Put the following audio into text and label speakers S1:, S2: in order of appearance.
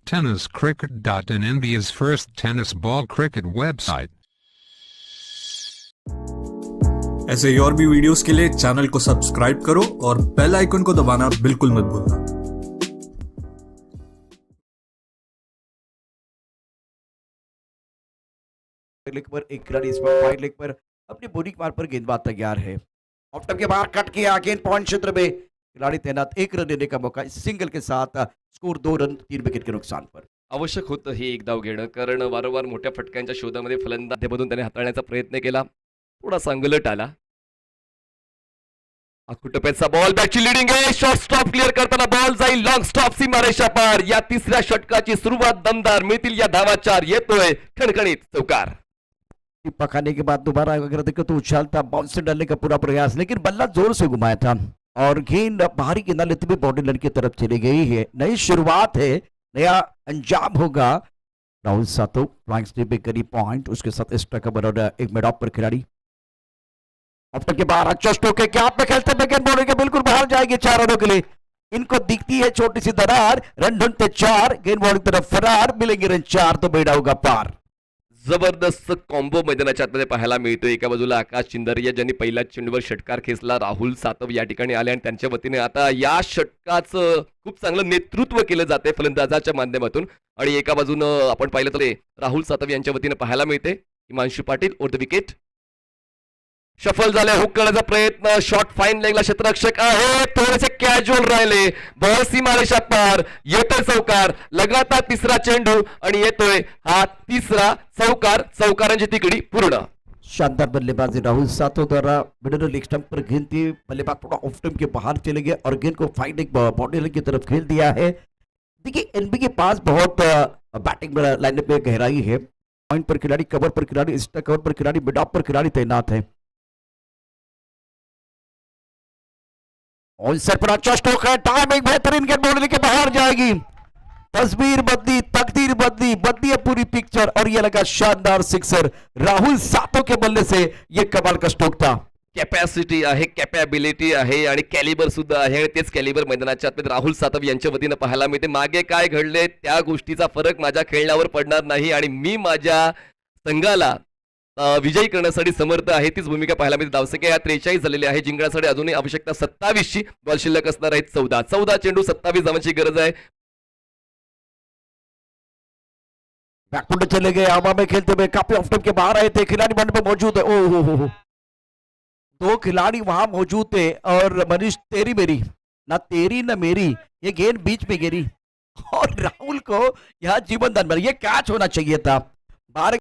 S1: tenniscricket.in, India's first tennis ball cricket website.
S2: ऐसे ही और भी वीडियोस के लिए चैनल को सब्सक्राइब करो और बेल आइकन को दबाना बिल्कुल मत भूलना।
S3: लेग पर एक खिलाड़ी इस बार वाइड लेग पर अपनी बोलिंग मार पर गेंदबाज तैयार है। ऑफ टॉप के बाहर कट किया, गेंद पॉइंट क्षेत्र में खिलाड़ी तैनात, 1 रन देने का मौका इस सिंगल के साथ, स्कोर 2 रन 3 विकेट के नुकसान पर।
S4: आवश्यक होतं हे एक धाव घेणं, कारण वारंवार मोठ्या फटक्यांच्या शोधामध्ये फलंदाजामधून त्याने हाताळण्याचा प्रयत्न केला, थोडासा अंगलट आला। अकुटपेचा बॉल, बॅकची लिडिंग आहे, शॉर्ट स्टॉप क्लिअर करताना बॉल जाईल लॉंग स्टॉप सीमारेषा पार। या तिसऱ्या षटकाची सुरुवात दमदार, मिळतील या धावा 4, येतोय ठणठणीत चौकार।
S3: पकाने के बाद दोबारा अगर देखो तो उछालता, बाउंस से डालने का पूरा प्रयास, लेकिन बल्ला जोर से घुमाया था और गेंद बाहरी गेंदा लेते हुए बॉडी लाइन की तरफ चली गई है। नई शुरुआत है, नया अंजाम होगा। राहुल सातव फ्लाइंग स्ट्रिप पे करीब पॉइंट, उसके साथ स्ट्राइकर और एक मिड ऑफ पर खिलाड़ी। अब तक के बाहर अच्छा स्ट्रोक है, क्या आप में खेलते हुए गेंद बॉडी के बिल्कुल बाहर जाएगी 4 रनों के लिए। इनको दिखती है छोटी सी दरार, रन ढूंढते 4, गेंद बॉडी की तरफ फरार, मिलेंगे रन 4 तो बेड़ा होगा पार।
S4: जबरदस्त कॉम्बो मैदानाच्या आतमध्ये पाहायला मिळतो। एका बाजूला आकाश चिंदरिया ज्यांनी पहिल्याच चेंडूवर षटकार खेचला, राहुल सातव या ठिकाणी आले आणि त्यांच्या वतीने आता या षटकाचं खूप चांगलं नेतृत्व केलं जाते फलंदाजाच्या माध्यमातून। आणि एका बाजूनं आपण पाहिलं तर राहुल सातव यांच्या वतीने पाहायला मिळते Himanshu Patil over the wicket. Shuffle झाले, हुक करण्याचा प्रयत्न, शॉट फाईन लेगला, क्षेत्ररक्षक आहे, थोडेसे कॅज्युअल राहिले, बॉल सीमारेषा पार, येतोय चौकार, लगातार तिसरा चेंडू आणि येतोय हा तिसरा चौकार, चौकारांची तिकडी पूर्ण।
S3: शानदार बल्लेबाजी राहुल सातव द्वारा मिडल लेग स्टंप पर गेंद थी, बल्लेबाज थोड़ा ऑफ स्टंप के बाहर चले गए और गेंद को फाइट एक बॉडी लाइन की तरफ खेल दिया है। देखिए एनबी के पास बहुत बैटिंग लाइनअप में गहराई है, पॉइंट पर खिलाड़ी, कवर पर खिलाड़ी, स्ट्राइक कवर पर खिलाड़ी, मिड ऑफ पर खिलाड़ी तैनात है। और सर पर अच्छा स्ट्रोक है, टाइमिंग बेहतरीन, गेंद बॉडी के बाहर जाएगी। तस्वीर बदली, तकदीर बदली, बदली है पूरी पिक्चर और ये लगा शानदार सिक्सर राहुल सातव के बल्ले से। ये कमाल का स्ट्रोक था।
S4: कॅपॅसिटी आहे, कॅपॅबिलिटी आहे आणि कॅलिबर सुद्धा आहे आणि तेच कॅलिबर मैदानाच्या आतमध्ये राहुल सातव यांच्या वतीने पाहायला मिळते। मागे काय घडले त्या गोष्टीचा फरक माझ्या खेळण्यावर पडणार नाही आणि मी माझ्या संघाला विजयी करण्यासाठी समर्थ आहे, तीच भूमिका पाहायला मिळते। धावसंख्या या 43 झालेली आहे, जिंकण्यासाठी अजूनही आवश्यकता 27 ची, बॉल शिल्लक असणार आहेत 14 चेंडू 27 धावांची गरज आहे।
S3: बैकफुट चले गए, हवा में खेलते हुए काफी ऑफ स्टंप के बाहर आए थे, खिलाड़ी मंच पर मौजूद है। ओ हो, 2 खिलाड़ी वहां मौजूद थे और मनीष तेरी मेरी, ना तेरी ना मेरी, ये गेंद बीच में गिरी और राहुल को यह जीवन दान मिला। ये कैच होना चाहिए था। बाहर